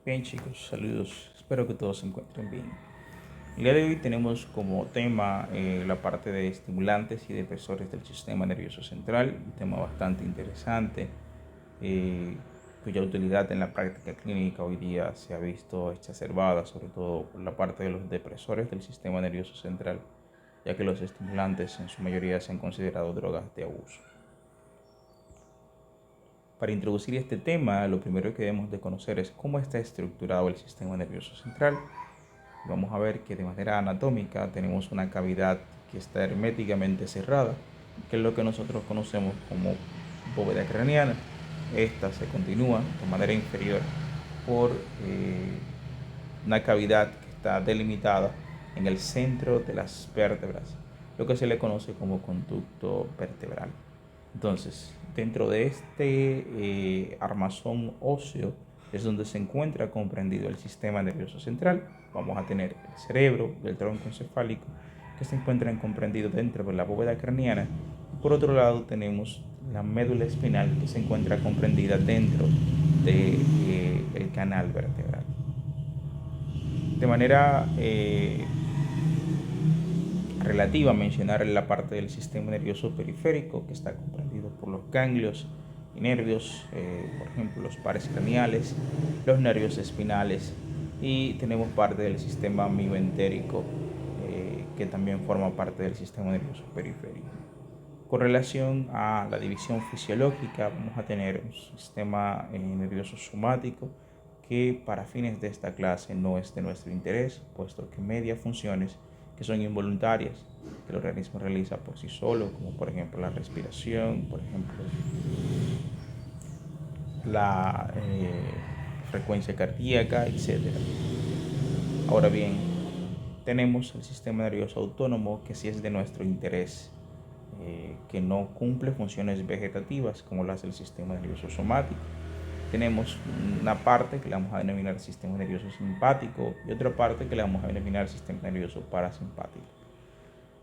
Bien chicos, saludos, espero que todos se encuentren bien. El día de hoy tenemos como tema la parte de estimulantes y depresores del sistema nervioso central, un tema bastante interesante, cuya utilidad en la práctica clínica hoy día se ha visto exacerbada, sobre todo por la parte de los depresores del sistema nervioso central, ya que los estimulantes en su mayoría se han considerado drogas de abuso. Para introducir este tema, lo primero que debemos de conocer es cómo está estructurado el sistema nervioso central. Vamos a ver que de manera anatómica tenemos una cavidad que está herméticamente cerrada, que es lo que nosotros conocemos como bóveda craneana. Esta se continúa de manera inferior por una cavidad que está delimitada en el centro de las vértebras, lo que se le conoce como conducto vertebral. Entonces, dentro de este armazón óseo es donde se encuentra comprendido el sistema nervioso central. Vamos a tener el cerebro y el tronco encefálico que se encuentran comprendidos dentro de la bóveda craneana. Por otro lado, tenemos la médula espinal que se encuentra comprendida dentro del canal vertebral. De manera relativa a mencionar la parte del sistema nervioso periférico que está comprendido por los ganglios y nervios, por ejemplo los pares craneales, los nervios espinales, y tenemos parte del sistema mioentérico que también forma parte del sistema nervioso periférico. Con relación a la división fisiológica, vamos a tener un sistema nervioso somático que para fines de esta clase no es de nuestro interés, puesto que media funciones que son involuntarias, que el organismo realiza por sí solo, como por ejemplo la respiración, por ejemplo la frecuencia cardíaca, etc. Ahora bien, tenemos el sistema nervioso autónomo que sí es de nuestro interés, que no cumple funciones vegetativas como las del sistema nervioso somático. Tenemos una parte que le vamos a denominar sistema nervioso simpático y otra parte que le vamos a denominar sistema nervioso parasimpático.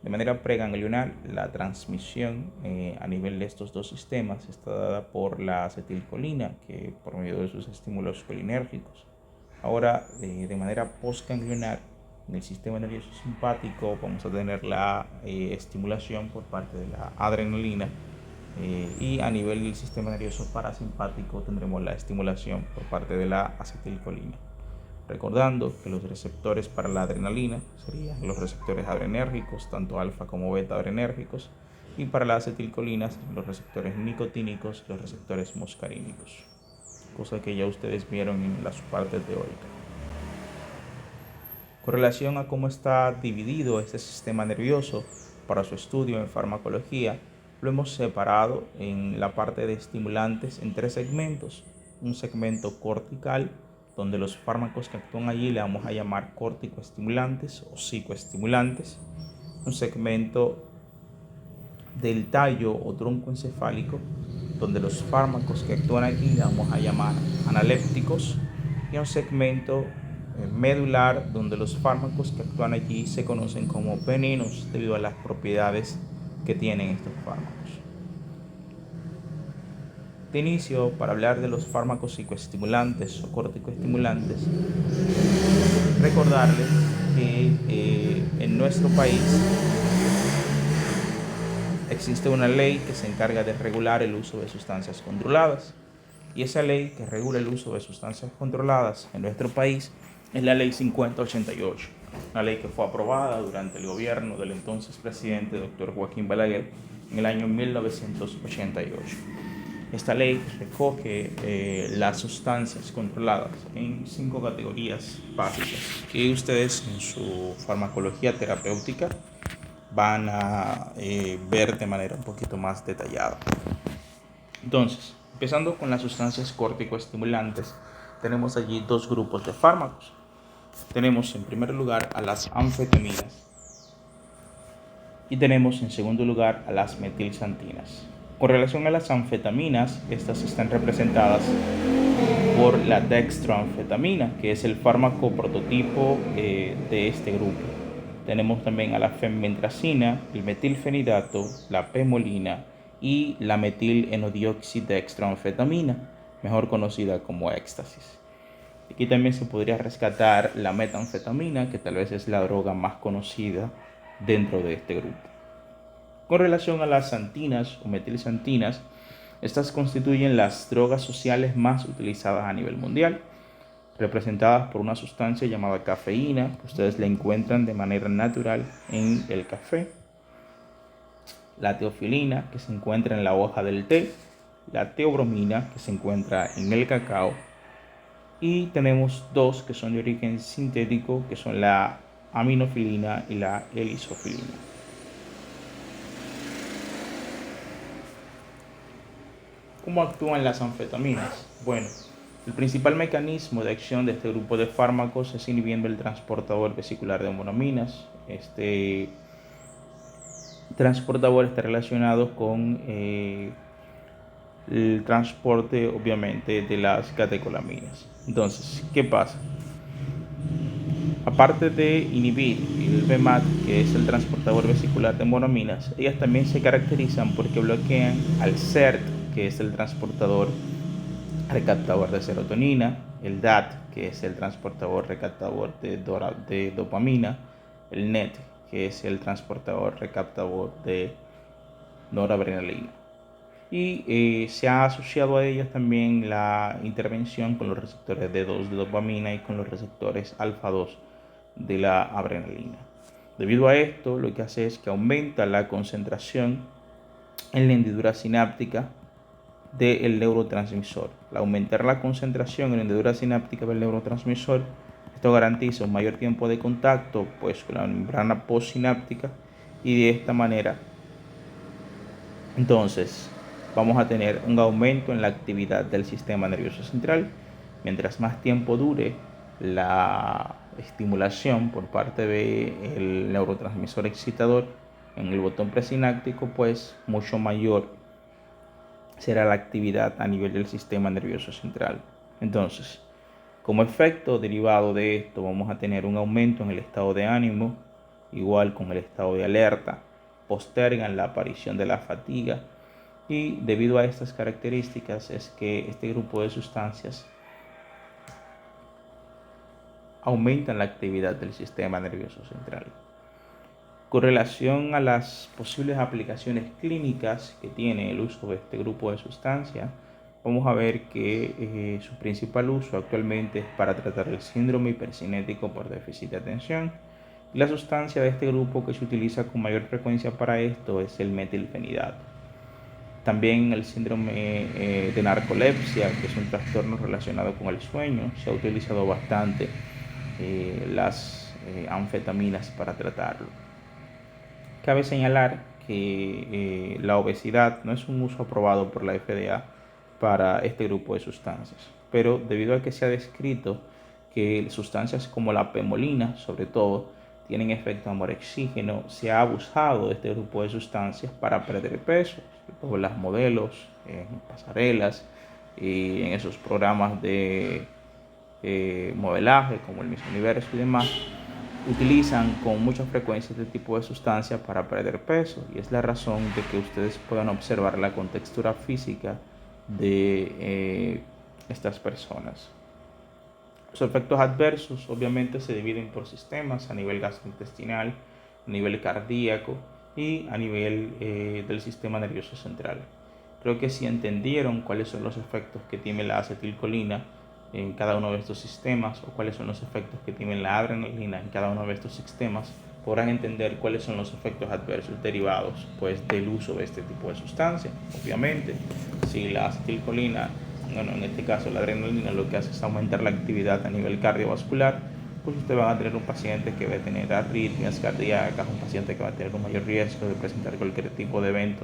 De manera preganglionar, la transmisión a nivel de estos dos sistemas está dada por la acetilcolina, que por medio de sus estímulos colinérgicos. Ahora, de manera postganglionar, en el sistema nervioso simpático vamos a tener la estimulación por parte de la adrenalina, y a nivel del sistema nervioso parasimpático tendremos la estimulación por parte de la acetilcolina. Recordando que los receptores para la adrenalina serían los receptores adrenérgicos, tanto alfa como beta adrenérgicos, y para la acetilcolina los receptores nicotínicos y los receptores muscarínicos, cosa que ya ustedes vieron en la parte teórica. Con relación a cómo está dividido este sistema nervioso para su estudio en farmacología, lo hemos separado en la parte de estimulantes en tres segmentos. Un segmento cortical, donde los fármacos que actúan allí le vamos a llamar corticoestimulantes o psicoestimulantes. Un segmento del tallo o tronco encefálico, donde los fármacos que actúan aquí le vamos a llamar analépticos. Y un segmento medular, donde los fármacos que actúan allí se conocen como venenos debido a las propiedades que tienen estos fármacos. De inicio, para hablar de los fármacos psicoestimulantes o corticoestimulantes, recordarles que en nuestro país existe una ley que se encarga de regular el uso de sustancias controladas. Y esa ley que regula el uso de sustancias controladas en nuestro país es la Ley 5088, una ley que fue aprobada durante el gobierno del entonces presidente Dr. Joaquín Balaguer en el año 1988. Esta ley recoge las sustancias controladas en 5 categorías básicas que ustedes en su farmacología terapéutica van a ver de manera un poquito más detallada. Entonces, empezando con las sustancias corticoestimulantes, tenemos allí dos grupos de fármacos. Tenemos en primer lugar a las anfetaminas y tenemos en segundo lugar a las metilxantinas. Con relación a las anfetaminas, estas están representadas por la dextroanfetamina, que es el fármaco prototipo de este grupo. Tenemos también a la fenmetracina, el metilfenidato, la pemolina y la metil-N-dioxidextroanfetamina, mejor conocida como éxtasis. Aquí también se podría rescatar la metanfetamina, que tal vez es la droga más conocida dentro de este grupo. Con relación a las xantinas o metilxantinas, estas constituyen las drogas sociales más utilizadas a nivel mundial, representadas por una sustancia llamada cafeína, que ustedes la encuentran de manera natural en el café, la teofilina, que se encuentra en la hoja del té, la teobromina, que se encuentra en el cacao, y tenemos dos que son de origen sintético, que son la aminofilina y la elisofilina. ¿Cómo actúan las anfetaminas? Bueno, el principal mecanismo de acción de este grupo de fármacos es inhibiendo el transportador vesicular de monoaminas. Este transportador está relacionado con el transporte, obviamente, de las catecolaminas. Entonces, ¿qué pasa? Aparte de inhibir el VMAT, que es el transportador vesicular de monoaminas, ellas también se caracterizan porque bloquean al CERT, que es el transportador recaptador de serotonina, el DAT, que es el transportador recaptador de dopamina, el NET, que es el transportador recaptador de noradrenalina. Y se ha asociado a ellas también la intervención con los receptores D2 de dopamina y con los receptores alfa 2 de la adrenalina. Debido a esto, lo que hace es que aumenta la concentración en la hendidura sináptica del neurotransmisor. Al aumentar la concentración en la hendidura sináptica del neurotransmisor, esto garantiza un mayor tiempo de contacto pues, con la membrana postsináptica, y de esta manera entonces vamos a tener un aumento en la actividad del sistema nervioso central. Mientras más tiempo dure la estimulación por parte del neurotransmisor excitador en el botón presináptico, pues mucho mayor será la actividad a nivel del sistema nervioso central. Entonces, como efecto derivado de esto, vamos a tener un aumento en el estado de ánimo, igual con el estado de alerta, postergan la aparición de la fatiga, y debido a estas características es que este grupo de sustancias aumentan la actividad del sistema nervioso central. Con relación a las posibles aplicaciones clínicas que tiene el uso de este grupo de sustancias, vamos a ver que su principal uso actualmente es para tratar el síndrome hipercinético por déficit de atención. Y la sustancia de este grupo que se utiliza con mayor frecuencia para esto es el metilfenidato. También el síndrome de narcolepsia, que es un trastorno relacionado con el sueño, se ha utilizado bastante las anfetaminas para tratarlo. Cabe señalar que la obesidad no es un uso aprobado por la FDA para este grupo de sustancias, pero debido a que se ha descrito que sustancias como la pemolina, sobre todo, tienen efecto amorexígeno, se ha abusado de este grupo de sustancias para perder peso, por las modelos, en pasarelas y en esos programas de modelaje como el Miss Universo y demás, utilizan con mucha frecuencia este tipo de sustancias para perder peso, y es la razón de que ustedes puedan observar la contextura física de estas personas. Los efectos adversos obviamente se dividen por sistemas: a nivel gastrointestinal, a nivel cardíaco y a nivel del sistema nervioso central. Creo que si entendieron cuáles son los efectos que tiene la acetilcolina en cada uno de estos sistemas, o cuáles son los efectos que tiene la adrenalina en cada uno de estos sistemas, podrán entender cuáles son los efectos adversos derivados pues, del uso de este tipo de sustancia. Obviamente, si la acetilcolina, bueno, en este caso la adrenalina, lo que hace es aumentar la actividad a nivel cardiovascular, pues usted va a tener un paciente que va a tener arritmias cardíacas, un paciente que va a tener un mayor riesgo de presentar cualquier tipo de evento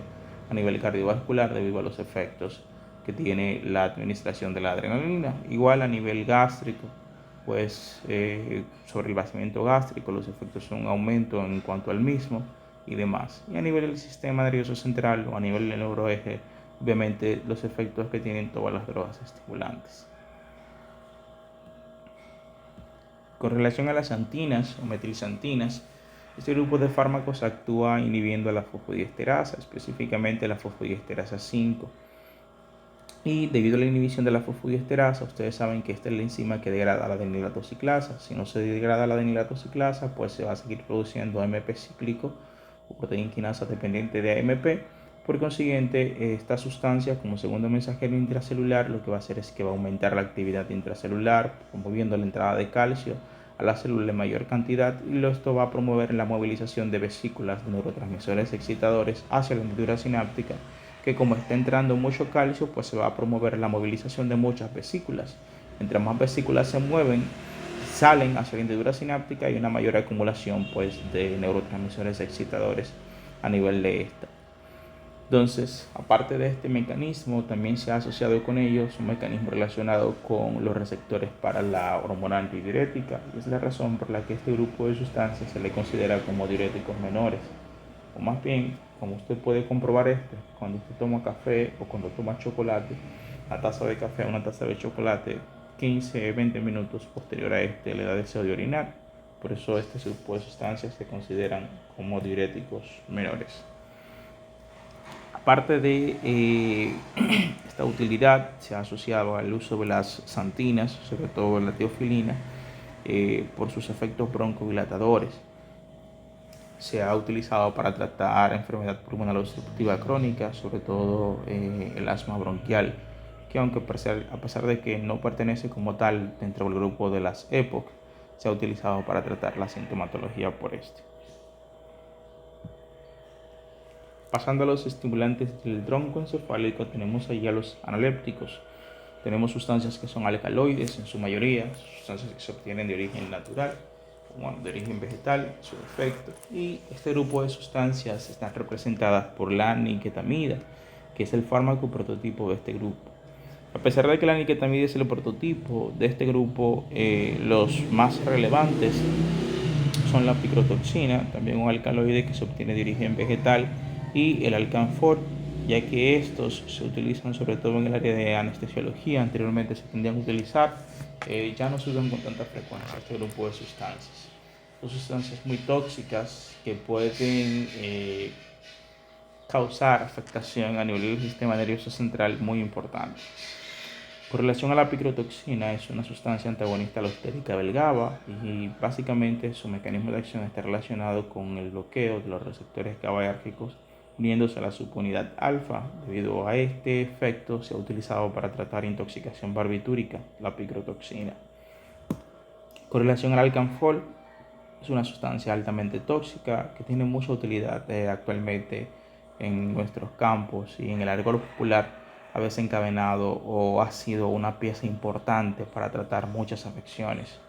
a nivel cardiovascular debido a los efectos que tiene la administración de la adrenalina. Igual a nivel gástrico, pues sobre el vaciamiento gástrico los efectos son un aumento en cuanto al mismo y demás. Y a nivel del sistema nervioso central o a nivel del neuroeje, obviamente los efectos que tienen todas las drogas estimulantes. Con relación a las xantinas o metilxantinas, este grupo de fármacos actúa inhibiendo la fosfodiesterasa, específicamente la fosfodiesterasa 5. Y debido a la inhibición de la fosfodiesterasa, ustedes saben que esta es la enzima que degrada la adenilatoxiclasa. Si no se degrada la adenilatoxiclasa, pues se va a seguir produciendo AMP cíclico o proteína quinasa dependiente de AMP. Por consiguiente, esta sustancia como segundo mensajero intracelular lo que va a hacer es que va a aumentar la actividad intracelular, promoviendo la entrada de calcio a la célula en mayor cantidad, y esto va a promover la movilización de vesículas de neurotransmisores excitadores hacia la hendidura sináptica, que como está entrando mucho calcio, pues se va a promover la movilización de muchas vesículas. Entre más vesículas se mueven, salen hacia la hendidura sináptica y una mayor acumulación pues de neurotransmisores excitadores a nivel de esta. Entonces, aparte de este mecanismo, también se ha asociado con ellos un mecanismo relacionado con los receptores para la hormona antidiurética, y es la razón por la que este grupo de sustancias se le considera como diuréticos menores. O más bien, como usted puede comprobar cuando usted toma café o cuando toma chocolate, una taza de café o una taza de chocolate, 15-20 minutos posterior a le da deseo de orinar. Por eso este grupo de sustancias se consideran como diuréticos menores. Aparte de esta utilidad, se ha asociado al uso de las xantinas, sobre todo la teofilina, por sus efectos broncodilatadores. Se ha utilizado para tratar enfermedad pulmonar obstructiva crónica, sobre todo el asma bronquial, que aunque a pesar de que no pertenece como tal dentro del grupo de las EPOC, se ha utilizado para tratar la sintomatología por este. Pasando a los estimulantes del tronco encefálico, tenemos allí a los analépticos. Tenemos sustancias que son alcaloides en su mayoría, sustancias que se obtienen de origen natural, de origen vegetal, su efecto. Y este grupo de sustancias están representadas por la niquetamida, que es el fármaco prototipo de este grupo. A pesar de que la niquetamida es el prototipo de este grupo, los más relevantes son la picrotoxina, también un alcaloide que se obtiene de origen vegetal, y el alcanfor, ya que estos se utilizan sobre todo en el área de anestesiología. Anteriormente se tendían a utilizar, ya no se usan con tanta frecuencia este grupo de sustancias. Son sustancias muy tóxicas que pueden causar afectación a nivel del sistema nervioso central muy importante. Con relación a la picrotoxina, es una sustancia antagonista alostérica del GABA, y básicamente su mecanismo de acción está relacionado con el bloqueo de los receptores GABAérgicos uniéndose a la subunidad alfa. Debido a este efecto se ha utilizado para tratar intoxicación barbitúrica, la picrotoxina. Con relación al alcanfor, es una sustancia altamente tóxica que tiene mucha utilidad actualmente en nuestros campos y en el argot popular ha desencadenado o ha sido una pieza importante para tratar muchas afecciones,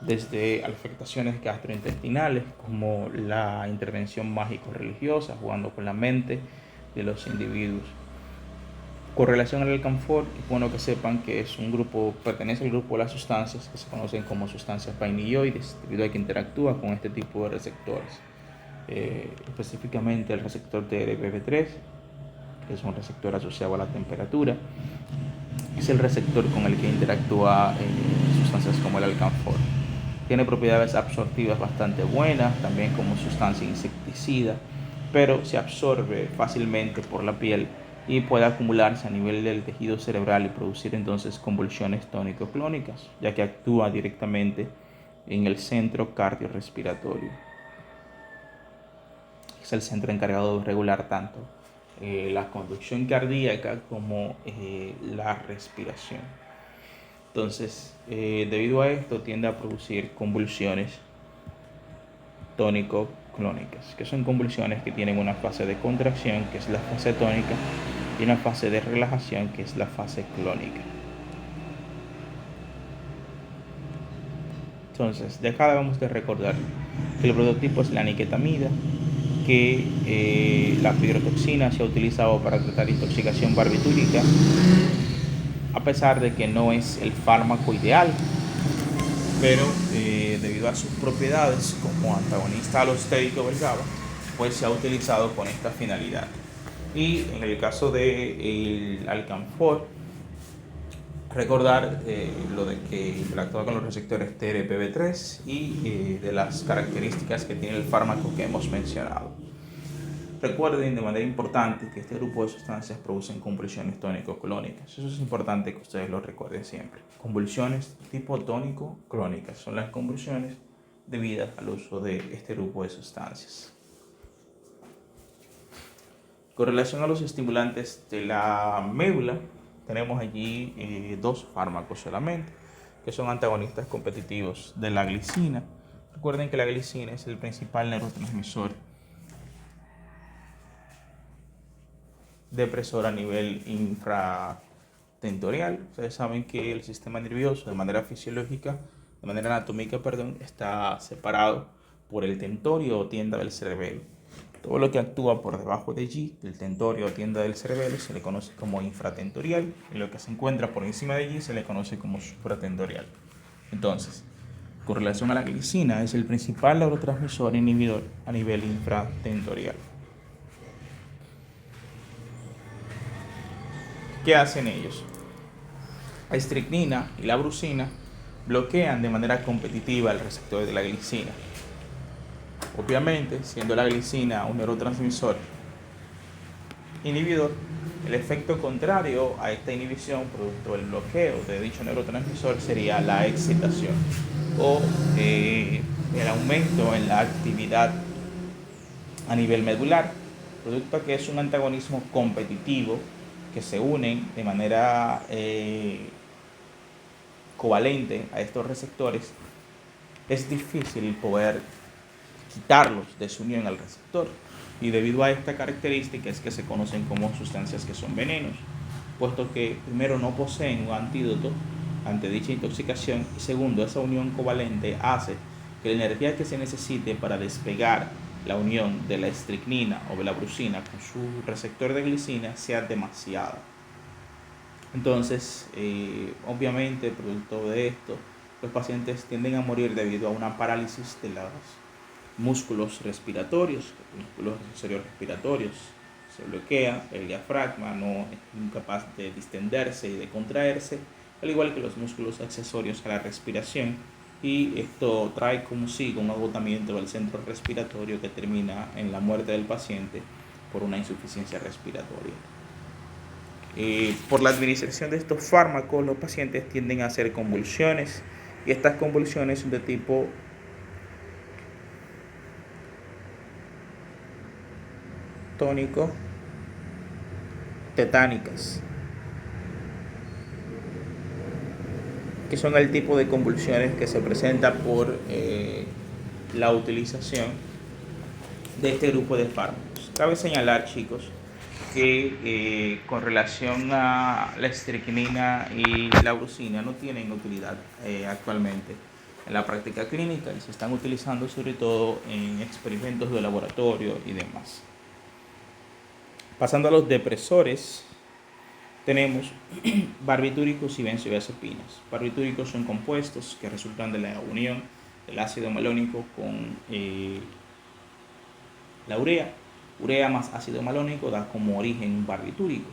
desde afectaciones gastrointestinales como la intervención mágico-religiosa, jugando con la mente de los individuos. Con relación al alcanfor, es bueno que sepan que es un grupo, pertenece al grupo de las sustancias que se conocen como sustancias vainilloides, debido a que interactúa con este tipo de receptores. Específicamente el receptor TRPV3, que es un receptor asociado a la temperatura, es el receptor con el que interactúa sustancias como el alcanfor. Tiene propiedades absortivas bastante buenas, también como sustancia insecticida, pero se absorbe fácilmente por la piel y puede acumularse a nivel del tejido cerebral y producir entonces convulsiones tónico-clónicas, ya que actúa directamente en el centro cardiorrespiratorio. Es el centro encargado de regular tanto la conducción cardíaca como la respiración. Entonces, debido a esto, tiende a producir convulsiones tónico-clónicas, que son convulsiones que tienen una fase de contracción, que es la fase tónica, y una fase de relajación, que es la fase clónica. Entonces, de acá debemos de recordar que el prototipo es la niquetamida, que la picrotoxina se ha utilizado para tratar intoxicación barbitúrica, a pesar de que no es el fármaco ideal, pero debido a sus propiedades como antagonista alostérico del GABA, pues se ha utilizado con esta finalidad. Y en el caso del alcanfor, recordar lo de que interactúa con los receptores TRPV3 y de las características que tiene el fármaco que hemos mencionado. Recuerden de manera importante que este grupo de sustancias producen convulsiones tónico-clónicas. Eso es importante que ustedes lo recuerden siempre. Convulsiones tipo tónico-clónicas son las convulsiones debidas al uso de este grupo de sustancias. Con relación a los estimulantes de la médula, tenemos allí dos fármacos solamente, que son antagonistas competitivos de la glicina. Recuerden que la glicina es el principal neurotransmisor depresor a nivel infratentorial. Ustedes saben que el sistema nervioso de manera fisiológica, de manera anatómica, está separado por el tentorio o tienda del cerebelo. Todo lo que actúa por debajo de allí, del tentorio o tienda del cerebelo, se le conoce como infratentorial, y lo que se encuentra por encima de allí se le conoce como supratentorial. Entonces, con relación a la glicina, es el principal neurotransmisor inhibidor a nivel infratentorial. ¿Qué hacen ellos? La estricnina y la brucina bloquean de manera competitiva el receptor de la glicina. Obviamente, siendo la glicina un neurotransmisor inhibidor, el efecto contrario a esta inhibición producto del bloqueo de dicho neurotransmisor sería la excitación o el aumento en la actividad a nivel medular, producto que es un antagonismo competitivo que se unen de manera covalente a estos receptores. Es difícil poder quitarlos de su unión al receptor, y debido a esta característica es que se conocen como sustancias que son venenos, puesto que primero no poseen un antídoto ante dicha intoxicación, y segundo, esa unión covalente hace que la energía que se necesite para despegar la unión de la estricnina o de la brucina con su receptor de glicina sea demasiada. Entonces, obviamente, producto de esto, los pacientes tienden a morir debido a una parálisis de los músculos respiratorios, los músculos accesorios respiratorios. Se bloquea, el diafragma no es incapaz de distenderse y de contraerse, al igual que los músculos accesorios a la respiración, y esto trae consigo un agotamiento del centro respiratorio que termina en la muerte del paciente por una insuficiencia respiratoria. Por la administración de estos fármacos, los pacientes tienden a hacer convulsiones, y estas convulsiones son de tipo tónico tetánicas, que son el tipo de convulsiones que se presenta por la utilización de este grupo de fármacos. Cabe señalar, chicos, que con relación a la estricnina y la brucina no tienen utilidad actualmente en la práctica clínica, y se están utilizando sobre todo en experimentos de laboratorio y demás. Pasando a los depresores, tenemos barbitúricos y benzodiazepinas. Barbitúricos son compuestos que resultan de la unión del ácido malónico con la urea. Urea más ácido malónico da como origen un barbitúrico.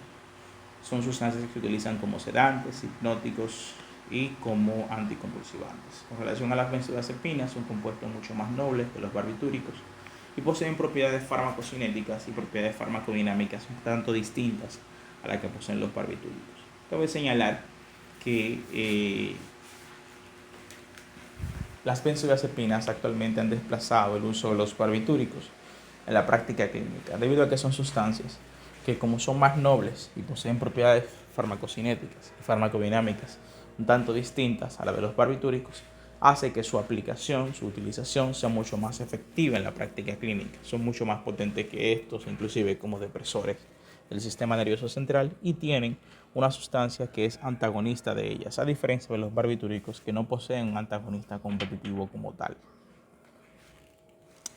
Son sustancias que se utilizan como sedantes, hipnóticos y como anticonvulsivantes. Con relación a las benzodiazepinas, son compuestos mucho más nobles que los barbitúricos y poseen propiedades farmacocinéticas y propiedades farmacodinámicas un tanto distintas a las que poseen los barbitúricos. Cabe señalar que las benzodiazepinas actualmente han desplazado el uso de los barbitúricos en la práctica clínica, debido a que son sustancias que, como son más nobles y poseen propiedades farmacocinéticas y farmacodinámicas un tanto distintas a las de los barbitúricos, hace que su aplicación, su utilización sea mucho más efectiva en la práctica clínica. Son mucho más potentes que estos, inclusive como depresores del sistema nervioso central, y tienen una sustancia que es antagonista de ellas, a diferencia de los barbitúricos que no poseen un antagonista competitivo como tal.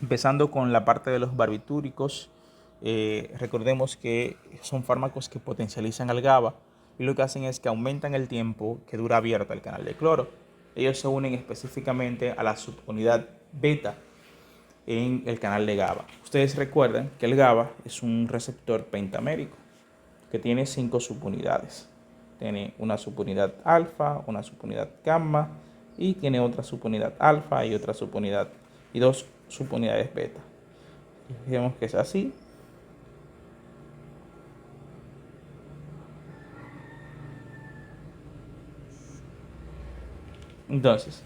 Empezando con la parte de los barbitúricos, recordemos que son fármacos que potencializan al GABA, y lo que hacen es que aumentan el tiempo que dura abierto el canal de cloro. Ellos se unen específicamente a la subunidad beta en el canal de GABA. Ustedes recuerdan que el GABA es un receptor pentamérico que tiene 5 subunidades. Tiene una subunidad alfa, una subunidad gamma, y tiene otra subunidad alfa y otra subunidad y 2 subunidades beta. Digamos que es así. Entonces,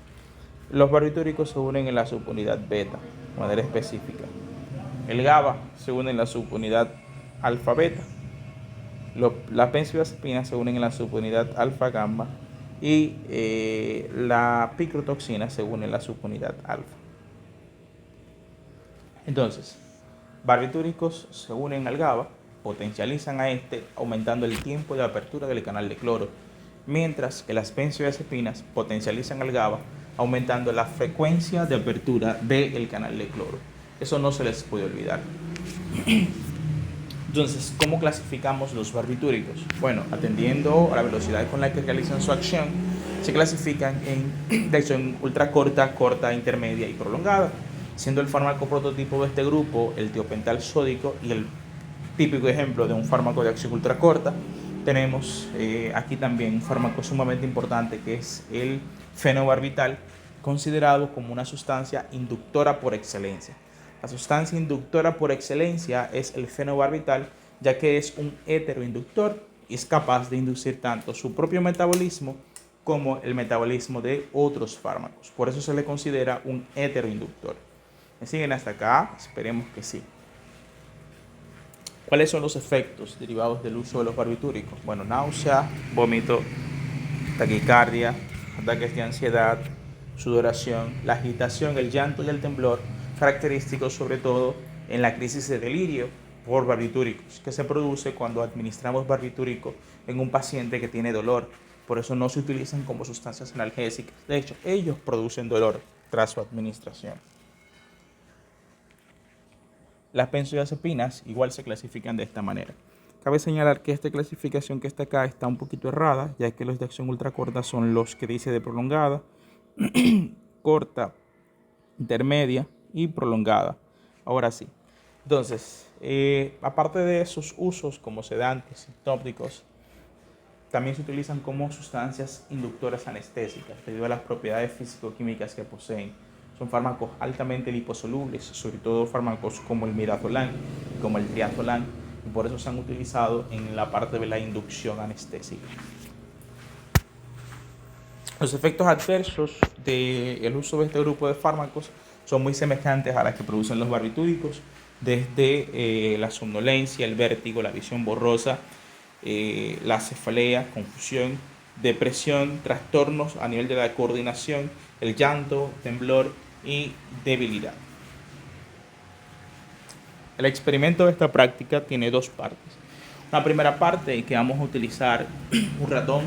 los barbitúricos se unen en la subunidad beta, de manera específica. El GABA se une en la subunidad alfa-beta. Las benzodiazepinas se unen en la subunidad alfa-gamma y la picrotoxina se une en la subunidad alfa. Entonces, barbitúricos se unen al GABA, potencializan a este, aumentando el tiempo de apertura del canal de cloro, mientras que las benzodiazepinas potencializan al GABA, aumentando la frecuencia de apertura del canal de cloro. Eso no se les puede olvidar. Entonces, ¿cómo clasificamos los barbitúricos? Bueno, atendiendo a la velocidad con la que realizan su acción, se clasifican en de acción ultracorta, corta, intermedia y prolongada, siendo el fármaco prototipo de este grupo el tiopental sódico y el típico ejemplo de un fármaco de acción ultracorta. Tenemos aquí también un fármaco sumamente importante que es el fenobarbital, considerado como una sustancia inductora por excelencia. La sustancia inductora por excelencia es el fenobarbital, ya que es un heteroinductor y es capaz de inducir tanto su propio metabolismo como el metabolismo de otros fármacos. Por eso se le considera un heteroinductor. ¿Me siguen hasta acá? Esperemos que sí. ¿Cuáles son los efectos derivados del uso de los barbitúricos? Bueno, náusea, vómito, taquicardia, ataques de ansiedad, sudoración, la agitación, el llanto y el temblor, característicos sobre todo en la crisis de delirio por barbitúricos, que se produce cuando administramos barbitúrico en un paciente que tiene dolor. Por eso no se utilizan como sustancias analgésicas. De hecho, ellos producen dolor tras su administración. Las benzodiazepinas igual se clasifican de esta manera. Cabe señalar que esta clasificación que está acá está un poquito errada, ya que los de acción ultracorta son los que dice de prolongada, corta, intermedia y prolongada. Ahora sí. Entonces, aparte de esos usos como sedantes, hipnóticos, también se utilizan como sustancias inductoras anestésicas debido a las propiedades físico-químicas que poseen. Son fármacos altamente liposolubles, sobre todo fármacos como el midazolam, como el triazolam, y por eso se han utilizado en la parte de la inducción anestésica. Los efectos adversos del uso de este grupo de fármacos son muy semejantes a las que producen los barbitúricos, desde la somnolencia, el vértigo, la visión borrosa, la cefalea, confusión, depresión, trastornos a nivel de la coordinación, el llanto, temblor y debilidad. El experimento de esta práctica tiene dos partes. Una primera parte en que vamos a utilizar un ratón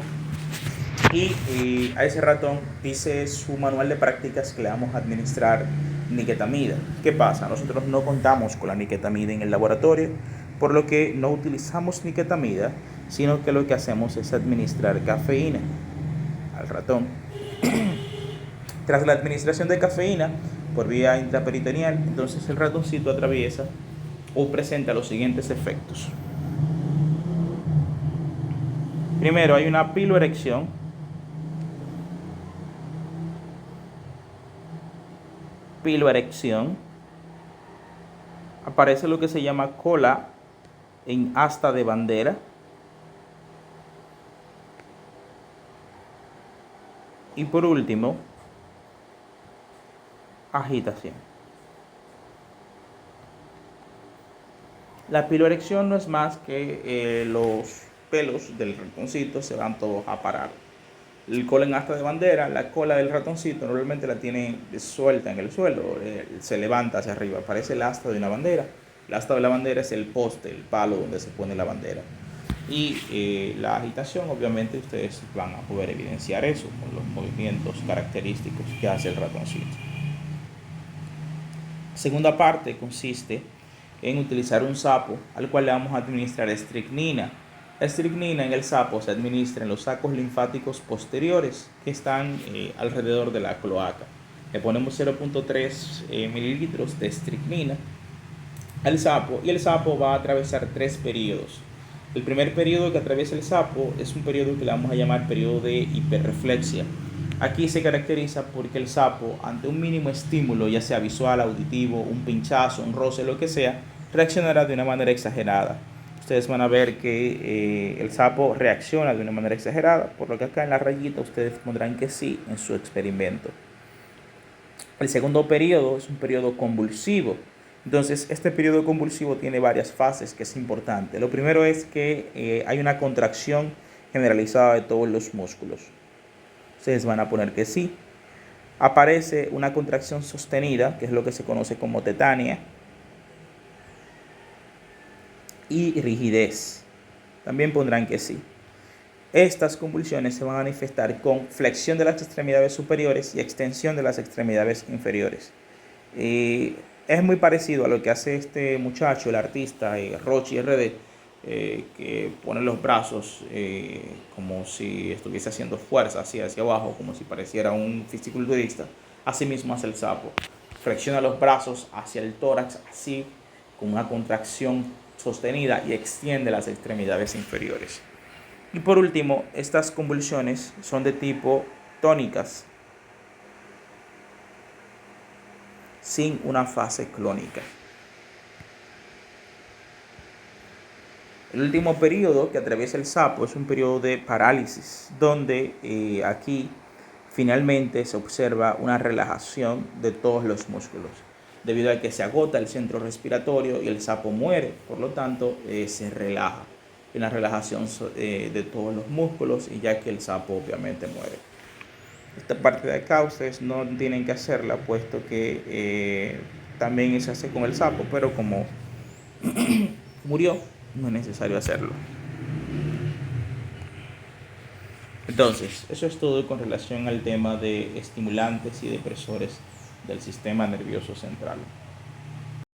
y a ese ratón dice su manual de prácticas que le vamos a administrar niquetamida. ¿Qué pasa? Nosotros no contamos con la niquetamida en el laboratorio, por lo que no utilizamos niquetamida, sino que lo que hacemos es administrar cafeína al ratón. Tras la administración de cafeína por vía intraperitoneal, entonces el ratoncito atraviesa o presenta los siguientes efectos. Primero, hay una piloerección. Aparece lo que se llama cola en asta de bandera. Y por último, agitación. La piloerección no es más que los pelos del ratoncito se van todos a parar. El cola en asta de bandera, la cola del ratoncito normalmente la tiene suelta en el suelo, se levanta hacia arriba, parece el asta de una bandera. El asta de la bandera es el poste, el palo donde se pone la bandera. Y la agitación, obviamente ustedes van a poder evidenciar eso con los movimientos característicos que hace el ratoncito. Segunda parte consiste en utilizar un sapo al cual le vamos a administrar estricnina. La estricnina en el sapo se administra en los sacos linfáticos posteriores que están alrededor de la cloaca. Le ponemos 0.3 mililitros de estricnina al sapo y el sapo va a atravesar 3 periodos. El primer periodo que atraviesa el sapo es un periodo que le vamos a llamar periodo de hiperreflexia. Aquí se caracteriza porque el sapo, ante un mínimo estímulo, ya sea visual, auditivo, un pinchazo, un roce, lo que sea, reaccionará de una manera exagerada. ustedes van a ver que el sapo reacciona de una manera exagerada, por lo que acá en la rayita ustedes pondrán que sí en su experimento. El segundo periodo es un periodo convulsivo. Entonces, este periodo convulsivo tiene varias fases que es importante. Lo primero es que hay una contracción generalizada de todos los músculos. Ustedes van a poner que sí. Aparece una contracción sostenida, que es lo que se conoce como tetania, y rigidez. También pondrán que sí. Estas convulsiones se van a manifestar con flexión de las extremidades superiores y extensión de las extremidades inferiores. Es muy parecido a lo que hace este muchacho, el artista Rochi RD, que pone los brazos como si estuviese haciendo fuerza hacia abajo, como si pareciera un fisiculturista. Así mismo hace el sapo. Flexiona los brazos hacia el tórax, así, con una contracción sostenida, y extiende las extremidades inferiores. Y por último, estas convulsiones son de tipo tónicas, sin una fase clónica. El último periodo que atraviesa el sapo es un periodo de parálisis, donde aquí finalmente se observa una relajación de todos los músculos, debido a que se agota el centro respiratorio y el sapo muere. Por lo tanto, se relaja. Una relajación de todos los músculos, y ya que el sapo obviamente muere. Esta parte de acá ustedes no tienen que hacerla, puesto que también se hace con el sapo, pero como murió, no es necesario hacerlo. Entonces, eso es todo con relación al tema de estimulantes y depresores del sistema nervioso central.